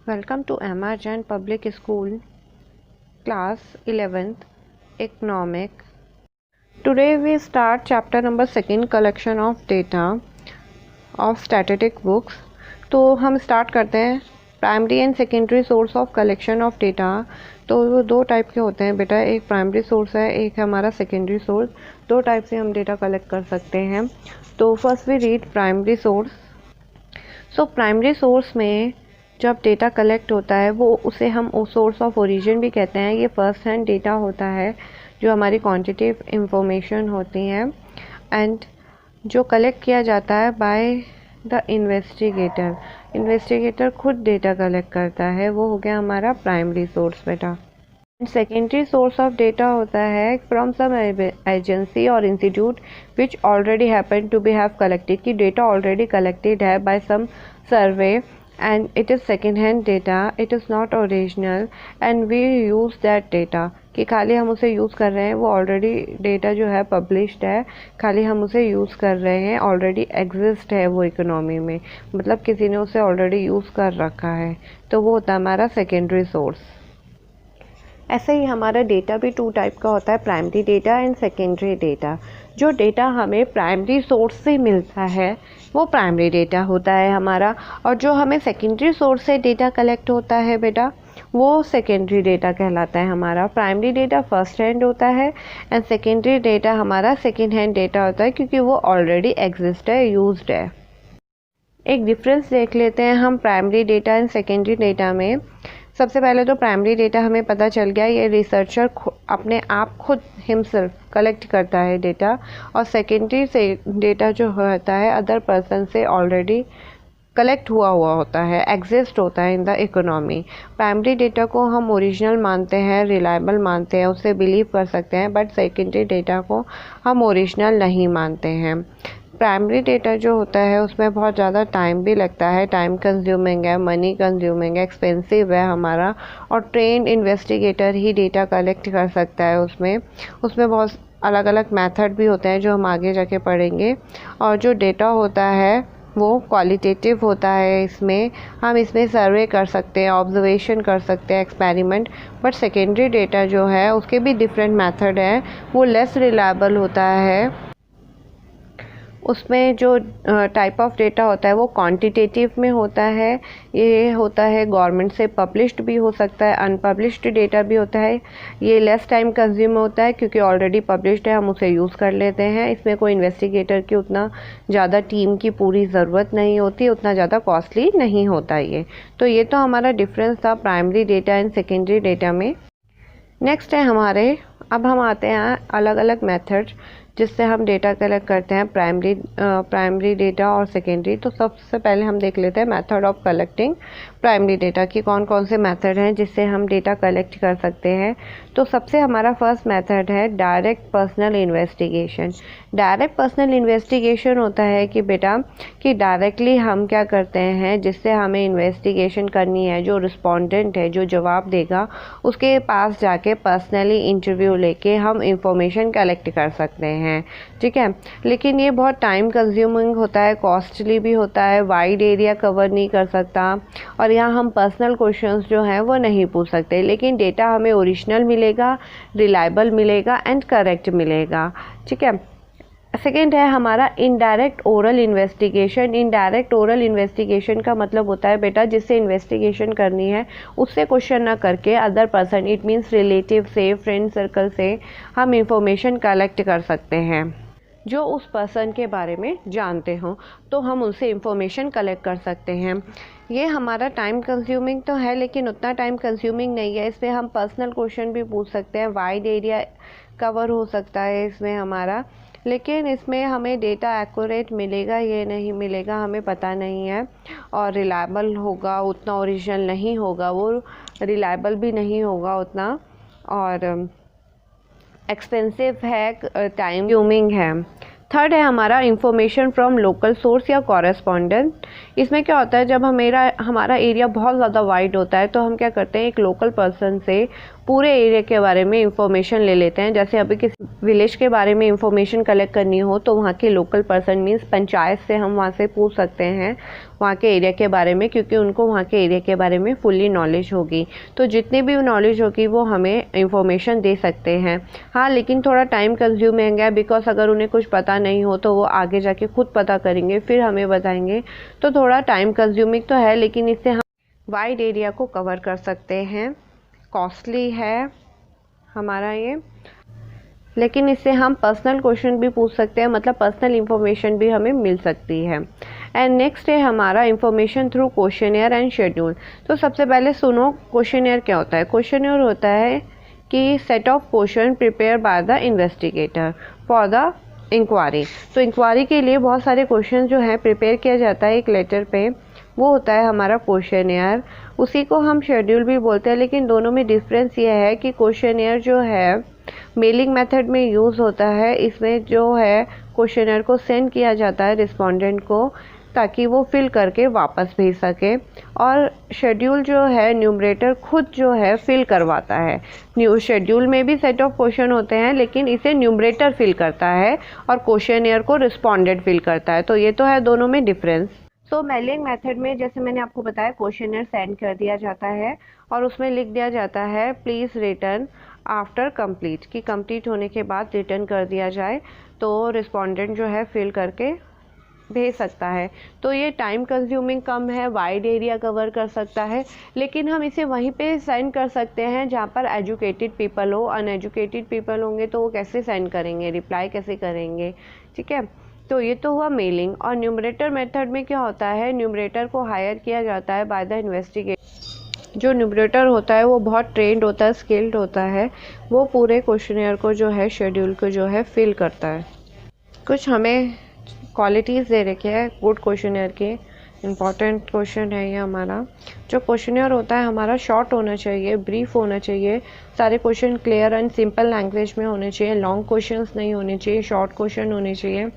Welcome to MR Jain Public School, Class 11th, Economic. Today we start chapter number 2, Collection of Data of Statistic Books. तो हम start करते हैं primary and secondary source of collection of data. तो वो दो type के होते हैं बेटा, एक प्राइमरी सोर्स है, एक हमारा सेकेंडरी सोर्स। दो टाइप से हम डेटा कलेक्ट कर सकते हैं। तो first we read primary source. So primary source में जब डेटा कलेक्ट होता है वो उसे हम सोर्स ऑफ ओरिजिन भी कहते हैं। ये फर्स्ट हैंड डेटा होता है जो हमारी क्वांटिटेटिव इंफॉर्मेशन होती है एंड जो कलेक्ट किया जाता है बाय द इन्वेस्टिगेटर। इन्वेस्टिगेटर खुद डेटा कलेक्ट करता है, वो हो गया हमारा प्राइमरी सोर्स बेटा। सेकेंडरी सोर्स ऑफ डेटा होता है फ्रॉम सम एजेंसी और institute which already happen to be have collected, कि डेटा ऑलरेडी कलेक्टेड है by some survey and it is second hand data, it is not original and we use that data, कि खाली हम उसे use कर रहे हैं, वो ऑलरेडी डेटा जो है पब्लिश्ड है, खाली हम उसे यूज़ कर रहे हैं, ऑलरेडी एग्जिस्ट है वो इकोनॉमी में, मतलब किसी ने उसे ऑलरेडी यूज़ कर रखा है। तो वो होता है हमारा सेकेंडरी सोर्स। ऐसे ही हमारा डेटा भी टू टाइप का होता है, primary data and secondary data. जो डेटा हमें प्राइमरी सोर्स से मिलता है वो प्राइमरी डेटा होता है हमारा, और जो हमें सेकेंडरी सोर्स से डेटा कलेक्ट होता है बेटा वो सेकेंडरी डेटा कहलाता है हमारा। प्राइमरी डेटा फर्स्ट हैंड होता है एंड सेकेंडरी डेटा हमारा सेकेंड हैंड डेटा होता है, क्योंकि वो ऑलरेडी एग्जिस्ट है, यूज्ड है। एक डिफरेंस देख लेते हैं हम primary data and secondary data में। सबसे पहले तो प्राइमरी डेटा हमें पता चल गया, ये रिसर्चर अपने आप खुद हिमसेल्फ कलेक्ट करता है डेटा, और सेकेंडरी से डेटा जो होता है अदर पर्सन से ऑलरेडी कलेक्ट हुआ होता है, एग्जिस्ट होता है in the economy. Primary data को हम ओरिजिनल मानते हैं, रिलायबल मानते हैं, उससे बिलीव कर सकते हैं, बट सेकेंडरी डेटा को हम ओरिजिनल नहीं मानते हैं। प्राइमरी डेटा जो होता है उसमें बहुत ज़्यादा टाइम भी लगता है, टाइम कंज्यूमिंग है, मनी कंज्यूमिंग है, एक्सपेंसिव है हमारा, और ट्रेंड इन्वेस्टिगेटर ही डेटा कलेक्ट कर सकता है। उसमें बहुत अलग अलग मेथड भी होते हैं जो हम आगे जाके पढ़ेंगे। और जो डेटा होता है वो क्वालिटेटिव होता है, इसमें हम इसमें सर्वे कर सकते हैं, ऑब्जर्वेशन कर सकते हैं, एक्सपेरिमेंट। बट सेकेंडरी डेटा जो है उसके भी डिफरेंट मेथड हैं, वो लेस रिलायबल होता है। उसमें जो टाइप ऑफ डेटा होता है वो क्वांटिटेटिव में होता है, ये होता है गवर्नमेंट से पब्लिश्ड भी हो सकता है, अनपब्लिश्ड डेटा भी होता है। ये लेस टाइम कंज्यूम होता है क्योंकि ऑलरेडी पब्लिश्ड है, हम उसे यूज़ कर लेते हैं। इसमें कोई इन्वेस्टिगेटर की उतना ज़्यादा टीम की पूरी ज़रूरत नहीं होती, उतना ज़्यादा कॉस्टली नहीं होता ये। तो ये तो हमारा डिफरेंस था primary data and secondary data में। नेक्स्ट है हमारे, अब हम आते हैं अलग अलग मेथड जिससे हम डेटा कलेक्ट करते हैं प्राइमरी डेटा और सेकेंडरी। तो सबसे पहले हम देख लेते हैं method of collecting primary data की कौन कौन से मेथड हैं जिससे हम डेटा कलेक्ट कर सकते हैं। तो सबसे हमारा फर्स्ट मेथड है direct personal investigation. Direct personal investigation होता है कि बेटा कि डायरेक्टली हम क्या करते हैं, जिससे हमें इन्वेस्टिगेशन करनी है, जो रिस्पोंडेंट है, जो जवाब देगा, उसके पास जाके पर्सनली इंटरव्यू लेके हम इंफॉर्मेशन कलेक्ट कर सकते हैं, ठीक है। लेकिन ये बहुत टाइम कंज्यूमिंग होता है, कॉस्टली भी होता है, वाइड एरिया कवर नहीं कर सकता, और यहाँ हम पर्सनल क्वेश्चंस जो हैं वो नहीं पूछ सकते। लेकिन डेटा हमें ओरिजिनल मिलेगा, रिलायबल मिलेगा एंड करेक्ट मिलेगा, ठीक है। सेकेंड है हमारा indirect oral investigation. Indirect oral investigation का मतलब होता है बेटा जिससे इन्वेस्टिगेशन करनी है उससे क्वेश्चन ना करके other person, it means relative से, फ्रेंड सर्कल से हम इंफॉर्मेशन कलेक्ट कर सकते हैं जो उस पर्सन के बारे में जानते हों, तो हम उनसे इंफॉर्मेशन कलेक्ट कर सकते हैं। ये हमारा टाइम कंज्यूमिंग तो है लेकिन उतना टाइम कंज्यूमिंग नहीं है। इसमें हम पर्सनल क्वेश्चन भी पूछ सकते हैं, वाइड एरिया कवर हो सकता है इसमें हमारा, लेकिन इसमें हमें डेटा एक्यूरेट मिलेगा ये नहीं मिलेगा हमें पता नहीं है, और रिलायबल होगा उतना ओरिजिनल नहीं होगा, वो रिलायबल भी नहीं होगा उतना, और एक्सपेंसिव है, टाइम कंज्यूमिंग है। थर्ड है हमारा इंफॉर्मेशन फ्रॉम लोकल सोर्स या कॉरेस्पॉन्डेंट। इसमें क्या होता है, जब हमारा एरिया बहुत ज़्यादा वाइड होता है तो हम क्या करते हैं, एक लोकल पर्सन से पूरे एरिया के बारे में इंफॉर्मेशन ले लेते हैं। जैसे अभी किसी विलेज के बारे में इंफॉर्मेशन कलेक्ट करनी हो तो वहाँ के लोकल पर्सन मीन्स पंचायत से हम वहाँ से पूछ सकते हैं वहाँ के एरिया के बारे में, क्योंकि उनको वहाँ के एरिया के बारे में फुल्ली नॉलेज होगी। तो जितनी भी नॉलेज होगी वो हमें इंफॉर्मेशन दे सकते हैं। हाँ, लेकिन थोड़ा टाइम कंज्यूमिंग है, बिकॉज अगर उन्हें कुछ पता नहीं हो तो वो आगे जाके खुद पता करेंगे फिर हमें बताएंगे, तो थोड़ा टाइम कंज्यूमिंग तो है, लेकिन इससे हम वाइड एरिया को कवर कर सकते हैं। कॉस्टली है हमारा ये, लेकिन इससे हम पर्सनल क्वेश्चन भी पूछ सकते हैं, मतलब पर्सनल इंफॉर्मेशन भी हमें मिल सकती है। एंड नेक्स्ट है हमारा information through questionnaire and schedule. तो सबसे पहले सुनो क्वेश्चनियर क्या होता है। क्वेश्चनियर होता है कि set of question prepare by the investigator for the inquiry. तो इंक्वायरी के लिए बहुत सारे क्वेश्चन जो हैं प्रिपेयर किया जाता है एक लेटर पे, वो होता है हमारा क्वेश्चनियर। उसी को हम शेड्यूल भी बोलते हैं, लेकिन दोनों में डिफरेंस ये है कि क्वेश्चनियर जो है मेलिंग मेथड में यूज़ होता है। इसमें जो है क्वेश्चनियर को सेंड किया जाता है रिस्पोंडेंट को, ताकि वो फिल करके वापस भेज सके। और शेड्यूल जो है न्यूमरेटर खुद जो है फिल करवाता है। न्यू शेड्यूल में भी सेट ऑफ क्वेश्चन होते हैं, लेकिन इसे न्यूमरेटर फिल करता है और क्वेश्चनियर को रिस्पोंडेंट फिल करता है। तो ये तो है दोनों में डिफरेंस। सो मेलिंग मेथड में जैसे मैंने आपको बताया क्वेश्चनियर सेंड कर दिया जाता है और उसमें लिख दिया जाता है प्लीज़ रिटर्न आफ्टर कंप्लीट, कि कंप्लीट होने के बाद रिटर्न कर दिया जाए, तो रिस्पोंडेंट जो है फिल करके भेज सकता है। तो ये टाइम कंज्यूमिंग कम है, वाइड एरिया कवर कर सकता है, लेकिन हम इसे वहीं पे सेंड कर सकते हैं जहाँ पर एजुकेटेड पीपल हो। अनएजुकेटेड पीपल होंगे तो वो कैसे सेंड करेंगे, रिप्लाई कैसे करेंगे, ठीक है। तो ये तो हुआ मेलिंग। और न्यूमरेटर मेथड में क्या होता है, न्यूमरेटर को हायर किया जाता है बाय द इन्वेस्टिगेटर। जो न्यूमरेटर होता है वो बहुत ट्रेंड होता है, स्किल्ड होता है, वो पूरे क्वेश्चनियर को जो है शेड्यूल को जो है फिल करता है। कुछ हमें क्वालिटीज़ दे रखे हैं गुड क्वेश्चनियर के। इम्पॉर्टेंट क्वेश्चन है ये हमारा। जो क्वेश्चनियर होता है हमारा शॉर्ट होना चाहिए, ब्रीफ होना चाहिए, सारे question clear and simple language में होने चाहिए, लॉन्ग क्वेश्चंस नहीं होने चाहिए, शॉर्ट क्वेश्चन होने चाहिए,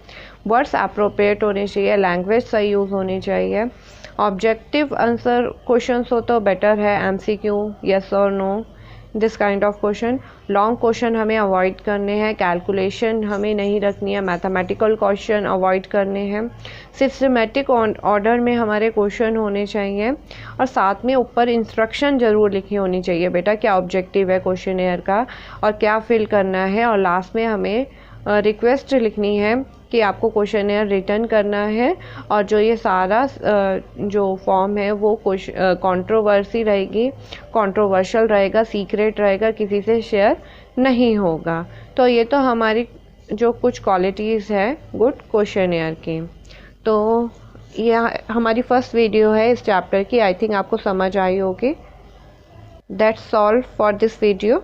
वर्ड्स अप्रोप्रिएट होने चाहिए, लैंग्वेज सही यूज़ होनी चाहिए। ऑब्जेक्टिव आंसर क्वेश्चंस हो तो बेटर है, एमसीक्यू, यस और no, this kind of question. Long question हमें अवॉइड करने हैं, कैलकुलेशन हमें नहीं रखनी है, मैथमेटिकल क्वेश्चन अवॉइड करने हैं। सिस्टमेटिक ऑर्डर में हमारे क्वेश्चन होने चाहिए और साथ में ऊपर इंस्ट्रक्शन ज़रूर लिखी होनी चाहिए, बेटा क्या ऑब्जेक्टिव है क्वेश्चनियर का और क्या फिल करना है। और लास्ट में हमें रिक्वेस्ट लिखनी है कि आपको क्वेश्चनियर रिटर्न करना है और जो ये सारा जो फॉर्म है वो कंट्रोवर्सी रहेगी, कंट्रोवर्शियल रहेगा, सीक्रेट रहेगा, किसी से शेयर नहीं होगा। तो ये तो हमारी जो कुछ क्वालिटीज़ है गुड क्वेश्चनियर की। तो यह हमारी फर्स्ट वीडियो है इस चैप्टर की। आई थिंक आपको समझ आई होगी। That's all for this video.